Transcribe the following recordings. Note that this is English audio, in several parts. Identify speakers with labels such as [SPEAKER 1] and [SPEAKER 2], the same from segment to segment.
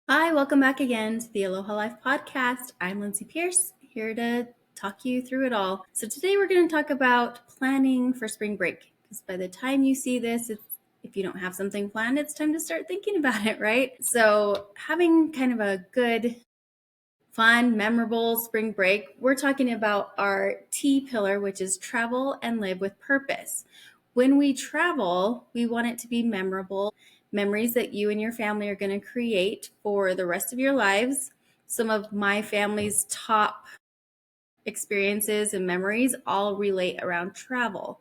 [SPEAKER 1] Hi, welcome back again to the Aloha Life podcast. I'm Lindsay Pierce, here to talk you through it all. So today we're going to talk about planning for spring break, because by the time you see this, if you don't have something planned, it's time to start thinking about it, right? So having kind of a good, fun, memorable spring break, we're talking about our T pillar, which is travel and live with purpose. When we travel, we want it to be memorable, memories that you and your family are going to create for the rest of your lives. Some of my family's top experiences and memories all relate around travel.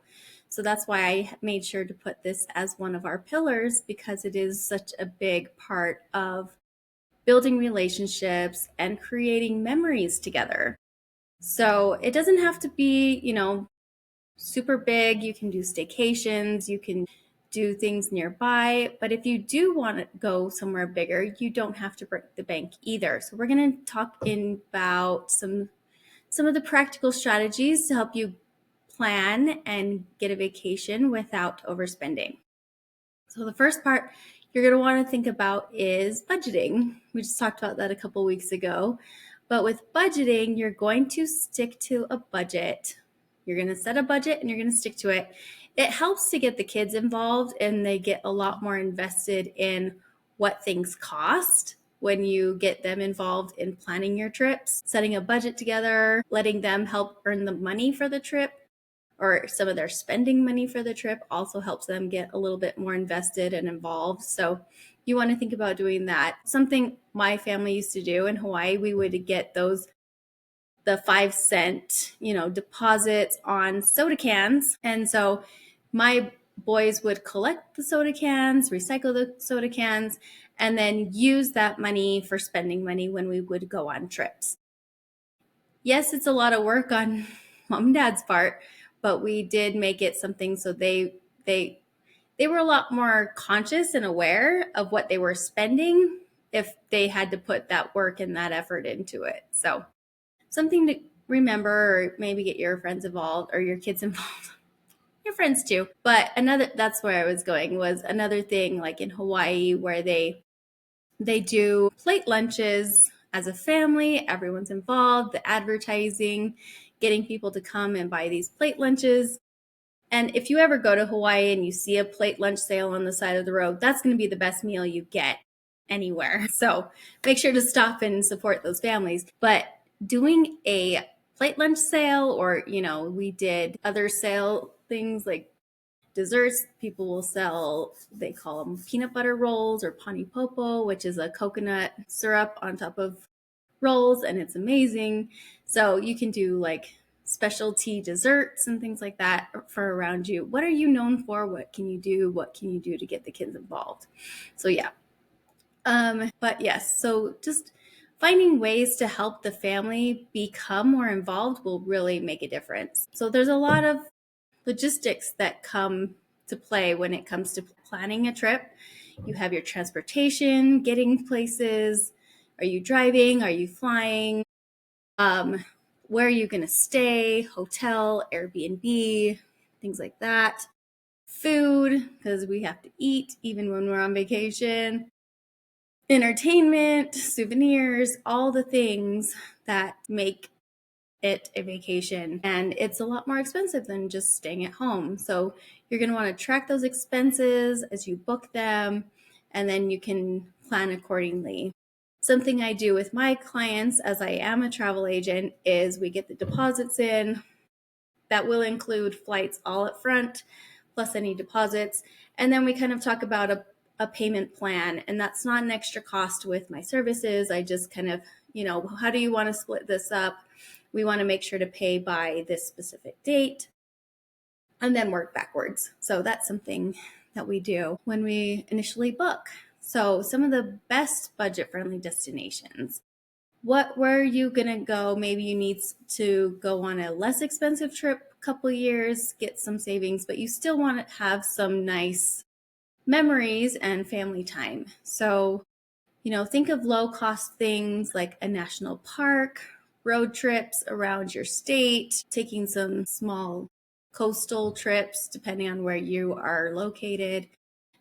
[SPEAKER 1] So that's why I made sure to put this as one of our pillars, because it is such a big part of building relationships and creating memories together. So it doesn't have to be, super big. You can do staycations, you can do things nearby. But if you do want to go somewhere bigger, you don't have to break the bank either. So we're going to talk about some of the practical strategies to help you plan and get a vacation without overspending. So the first part you're going to want to think about is budgeting. We just talked about that a couple weeks ago. But with budgeting, you're going to stick to a budget. You're going to set a budget and you're going to stick to it. It helps to get the kids involved, and they get a lot more invested in what things cost when you get them involved in planning your trips, setting a budget together, letting them help earn the money for the trip, or some of their spending money for the trip also helps them get a little bit more invested and involved. So you want to think about doing that. Something my family used to do in Hawaii, we would get the 5 cent, deposits on soda cans. And so my boys would collect the soda cans, recycle the soda cans, and then use that money for spending money when we would go on trips. Yes, it's a lot of work on mom and dad's part, but we did make it something so they were a lot more conscious and aware of what they were spending if they had to put that work and that effort into it. So something to remember, or maybe get your friends involved or your kids involved. Your friends too. But that's where I was going, was another thing like in Hawaii where they do plate lunches as a family. Everyone's involved, the advertising, getting people to come and buy these plate lunches. And if you ever go to Hawaii and you see a plate lunch sale on the side of the road, that's going to be the best meal you get anywhere. So make sure to stop and support those families. But doing a plate lunch sale, or, we did other sale things like desserts. People will sell, they call them peanut butter rolls or pani popo, which is a coconut syrup on top of rolls, and it's amazing. So you can do like specialty desserts and things like that for around you. What are you known for? What can you do? What can you do to get the kids involved? So yeah. But yes, so just finding ways to help the family become more involved will really make a difference. So there's a lot of logistics that come to play when it comes to planning a trip. You have your transportation, getting places. Are you driving? Are you flying? Where are you going to stay? Hotel, Airbnb, things like that. Food, because we have to eat even when we're on vacation. Entertainment, souvenirs, all the things that make it a vacation. And it's a lot more expensive than just staying at home. So you're going to want to track those expenses as you book them, and then you can plan accordingly. Something I do with my clients, as I am a travel agent, is we get the deposits in. That will include flights all up front, plus any deposits. And then we kind of talk about a payment plan. And that's not an extra cost with my services. I just kind of, how do you want to split this up? We want to make sure to pay by this specific date and then work backwards. So that's something that we do when we initially book. So some of the best budget-friendly destinations. Where are you going to go? Maybe you need to go on a less expensive trip a couple years, get some savings, but you still want to have some nice memories and family time. So, think of low-cost things like a national park, road trips around your state, taking some small coastal trips depending on where you are located.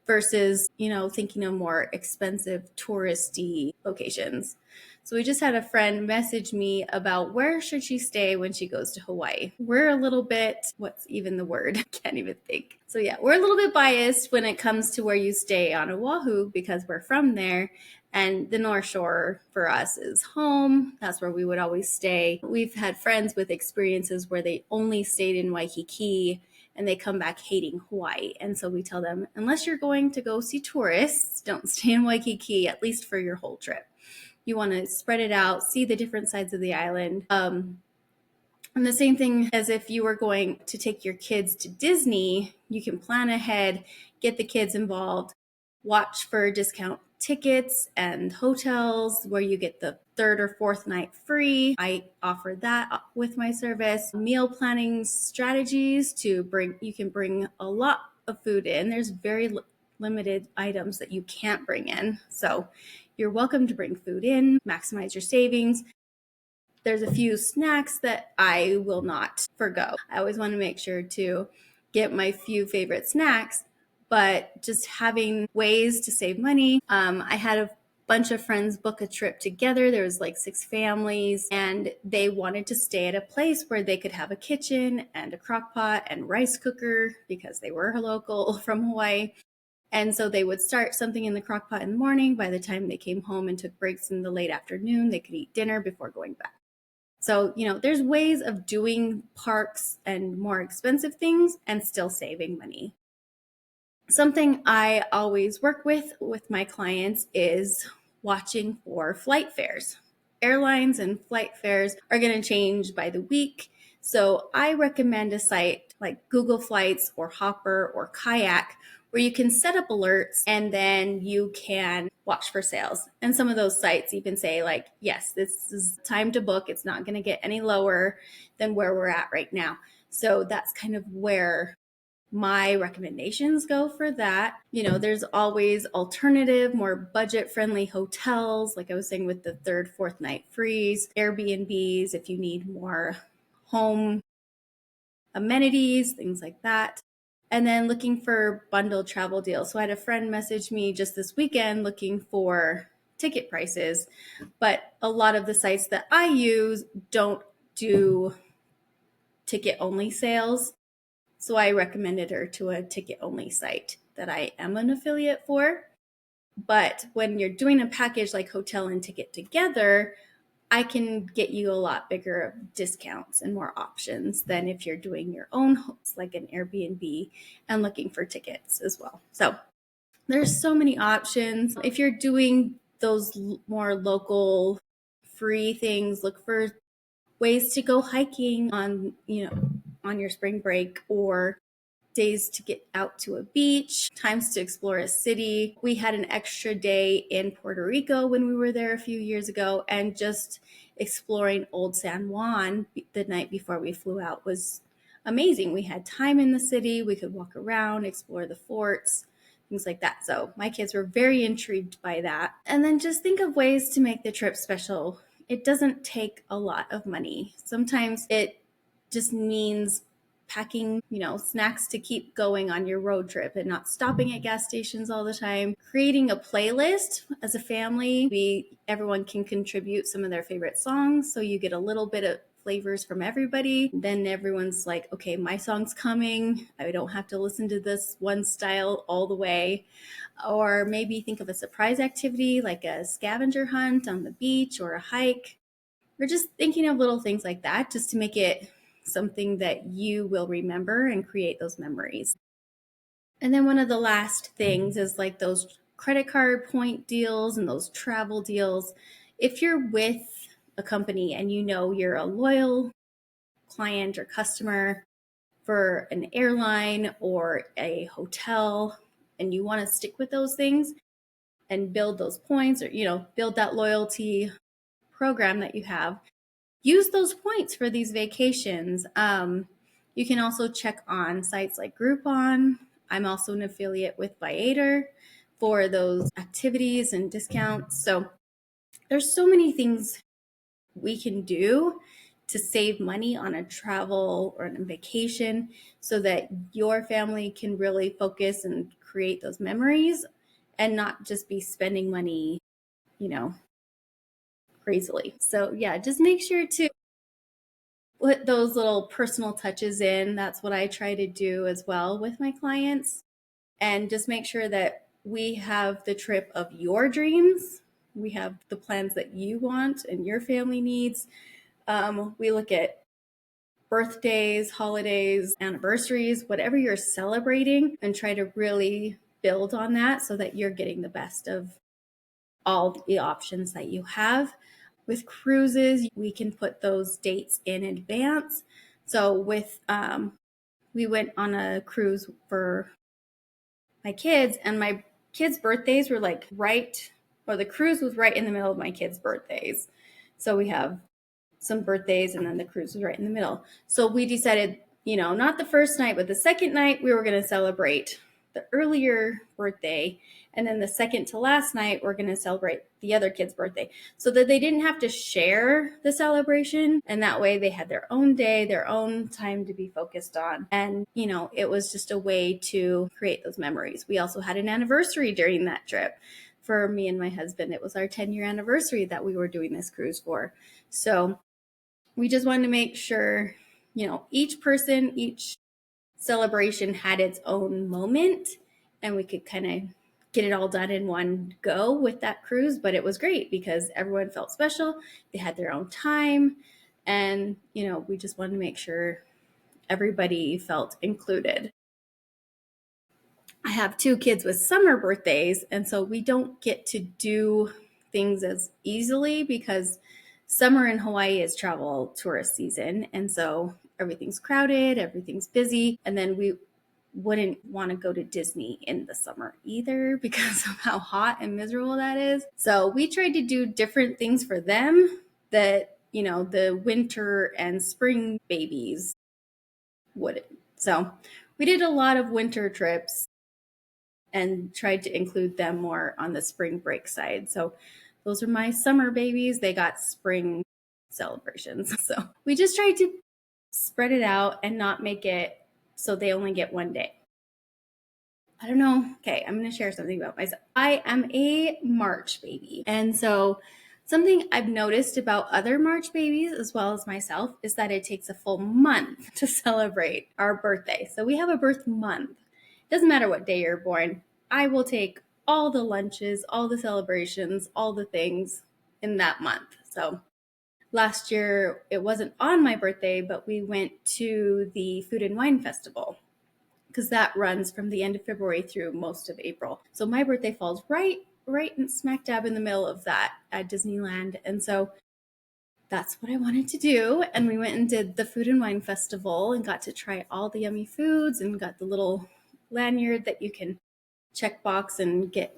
[SPEAKER 1] versus, thinking of more expensive touristy locations. So we just had a friend message me about where should she stay when she goes to Hawaii. We're a little bit, what's even the word? I can't even think. So yeah, we're a little bit biased when it comes to where you stay on Oahu because we're from there. And the North Shore for us is home. That's where we would always stay. We've had friends with experiences where they only stayed in Waikiki and they come back hating Hawaii. And so we tell them, unless you're going to go see tourists, don't stay in Waikiki, at least for your whole trip. You want to spread it out, see the different sides of the island. And the same thing as if you were going to take your kids to Disney, you can plan ahead, get the kids involved, watch for discount tickets and hotels where you get the third or fourth night free. I offer that with my service. Meal planning strategies you can bring a lot of food in. There's very limited items that you can't bring in. So you're welcome to bring food in, maximize your savings. There's a few snacks that I will not forgo. I always want to make sure to get my few favorite snacks, but just having ways to save money. I had a bunch of friends book a trip together. There was like 6 families and they wanted to stay at a place where they could have a kitchen and a crock pot and rice cooker because they were local from Hawaii. And so they would start something in the crock pot in the morning. By the time they came home and took breaks in the late afternoon, they could eat dinner before going back. So, there's ways of doing parks and more expensive things and still saving money. Something I always work with my clients is watching for flight fares. Airlines and flight fares are going to change by the week. So I recommend a site like Google Flights or Hopper or Kayak where you can set up alerts and then you can watch for sales. And some of those sites even say like, yes, this is time to book. It's not going to get any lower than where we're at right now. So that's kind of where my recommendations go for that. There's always alternative, more budget-friendly hotels, like I was saying with the third, fourth night freeze, Airbnbs if you need more home amenities, things like that. And then looking for bundled travel deals. So I had a friend message me just this weekend looking for ticket prices, but a lot of the sites that I use don't do ticket-only sales. So I recommended her to a ticket-only site that I am an affiliate for. But when you're doing a package like hotel and ticket together, I can get you a lot bigger discounts and more options than if you're doing your own host, like an Airbnb, and looking for tickets as well. So there's so many options. If you're doing those more local free things, look for ways to go hiking on your spring break, or days to get out to a beach, times to explore a city. We had an extra day in Puerto Rico when we were there a few years ago, and just exploring Old San Juan the night before we flew out was amazing. We had time in the city. We could walk around, explore the forts, things like that. So my kids were very intrigued by that. And then just think of ways to make the trip special. It doesn't take a lot of money. Sometimes it just means packing, snacks to keep going on your road trip and not stopping at gas stations all the time. Creating a playlist as a family. Everyone can contribute some of their favorite songs, so you get a little bit of flavors from everybody. Then everyone's like, okay, my song's coming. I don't have to listen to this one style all the way. Or maybe think of a surprise activity like a scavenger hunt on the beach or a hike. Or just thinking of little things like that just to make it something that you will remember and create those memories. And then one of the last things is like those credit card point deals and those travel deals. If you're with a company and you're a loyal client or customer for an airline or a hotel, and you want to stick with those things and build those points, or build that loyalty program that you have, use those points for these vacations. You can also check on sites like Groupon. I'm also an affiliate with Viator for those activities and discounts. So there's so many things we can do to save money on a travel or a vacation so that your family can really focus and create those memories and not just be spending money, you know, crazily. So yeah, just make sure to put those little personal touches in. That's what I try to do as well with my clients. And just make sure that we have the trip of your dreams. We have the plans that you want and your family needs. We look at birthdays, holidays, anniversaries, whatever you're celebrating, and try to really build on that so that you're getting the best of all the options that you have. With cruises, we can put those dates in advance. So we went on a cruise for my kids, and my kids' birthdays were like the cruise was right in the middle of my kids' birthdays. So we have some birthdays, and then the cruise was right in the middle. So we decided, not the first night, but the second night we were going to celebrate the earlier birthday. And then the second to last night, we're going to celebrate the other kid's birthday so that they didn't have to share the celebration. And that way they had their own day, their own time to be focused on. And, it was just a way to create those memories. We also had an anniversary during that trip. For me and my husband, it was our 10-year anniversary that we were doing this cruise for. So we just wanted to make sure, each celebration had its own moment, and we could kind of get it all done in one go with that cruise. But it was great because everyone felt special. They had their own time. And, we just wanted to make sure everybody felt included. I have 2 kids with summer birthdays, and so we don't get to do things as easily because summer in Hawaii is travel tourist season. And so everything's crowded, everything's busy. And then we wouldn't want to go to Disney in the summer either because of how hot and miserable that is. So we tried to do different things for them that, the winter and spring babies wouldn't. So we did a lot of winter trips and tried to include them more on the spring break side. So those are my summer babies. They got spring celebrations. So we just tried to spread it out and not make it so they only get one day. I don't know. Okay, I'm going to share something about myself. I am a March baby. And so something I've noticed about other March babies as well as myself is that it takes a full month to celebrate our birthday. So we have a birth month. It doesn't matter what day you're born. I will take all the lunches, all the celebrations, all the things in that month. So last year, it wasn't on my birthday, but we went to the Food and Wine Festival because that runs from the end of February through most of April. So my birthday falls right in smack dab in the middle of that at Disneyland. And so that's what I wanted to do. And we went and did the Food and Wine Festival and got to try all the yummy foods and got the little lanyard that you can check box and get,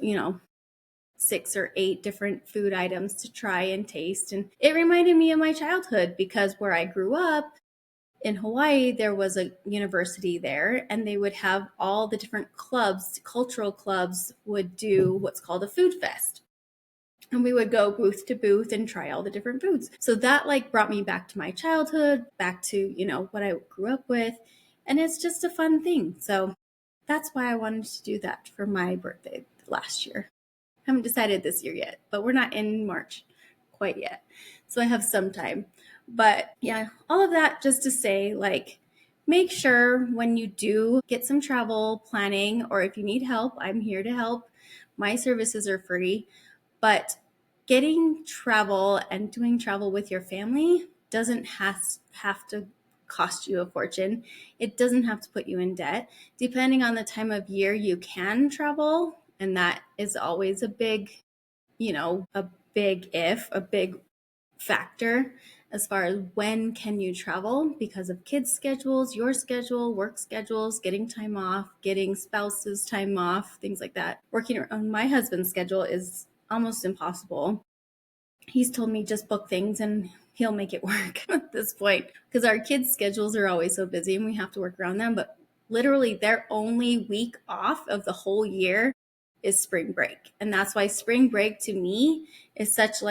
[SPEAKER 1] 6 or 8 different food items to try and taste. And it reminded me of my childhood because where I grew up in Hawaii, there was a university there, and they would have all the different clubs, cultural clubs would do what's called a food fest. And we would go booth to booth and try all the different foods. So that brought me back to my childhood, back to, what I grew up with. And it's just a fun thing. So that's why I wanted to do that for my birthday last year. I haven't decided this year yet, but we're not in March quite yet. So I have some time. But yeah, all of that just to say, make sure when you do get some travel planning, or if you need help, I'm here to help. My services are free. But getting travel and doing travel with your family doesn't have to cost you a fortune. It doesn't have to put you in debt. Depending on the time of year you can travel, and that is always a big factor as far as when can you travel because of kids' schedules, your schedule, work schedules, getting time off, getting spouses time off, things like that. Working on my husband's schedule is almost impossible. He's told me just book things and he'll make it work at this point because our kids' schedules are always so busy and we have to work around them. But literally their only week off of the whole year is spring break. And that's why spring break to me is such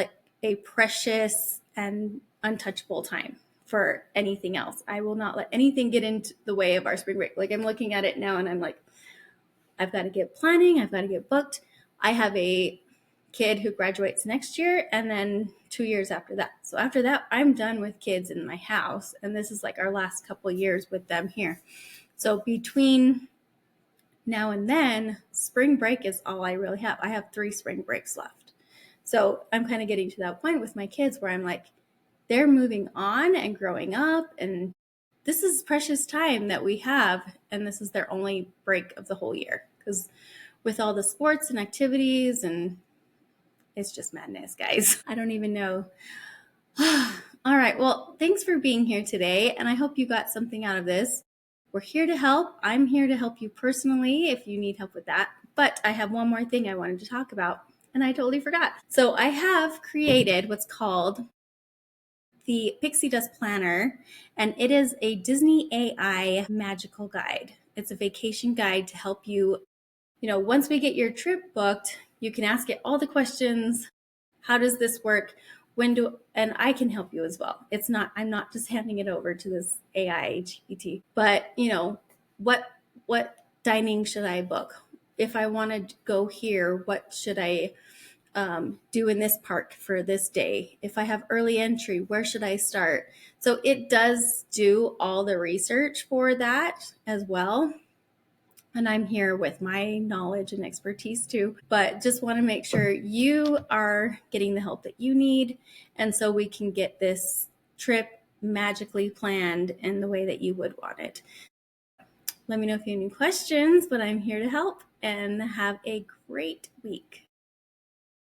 [SPEAKER 1] a precious and untouchable time for anything else. I will not let anything get into the way of our spring break. Like I'm looking at it now and I'm like, I've got to get planning. I've got to get booked. I have a kid who graduates next year and then 2 years after that. So after that, I'm done with kids in my house. And this is like our last couple of years with them here. So between now and then, spring break is all I really have. I have 3 spring breaks left. So I'm kind of getting to that point with my kids where I'm like, they're moving on and growing up, and this is precious time that we have, and this is their only break of the whole year, because with all the sports and activities, and it's just madness, guys. I don't even know. All right, well, thanks for being here today, and I hope you got something out of this. We're here to help. I'm here to help you personally if you need help with that. But I have one more thing I wanted to talk about, and I totally forgot. So I have created what's called the Pixie Dust Planner, and it is a Disney AI magical guide. It's a vacation guide to help you, once we get your trip booked, you can ask it all the questions. How does this work? And I can help you as well. I'm not just handing it over to this AI GPT, but what dining should I book? If I want to go here, what should I do in this park for this day? If I have early entry, where should I start? So it does do all the research for that as well. And I'm here with my knowledge and expertise too, but just want to make sure you are getting the help that you need. And so we can get this trip magically planned in the way that you would want it. Let me know if you have any questions, but I'm here to help, and have a great week.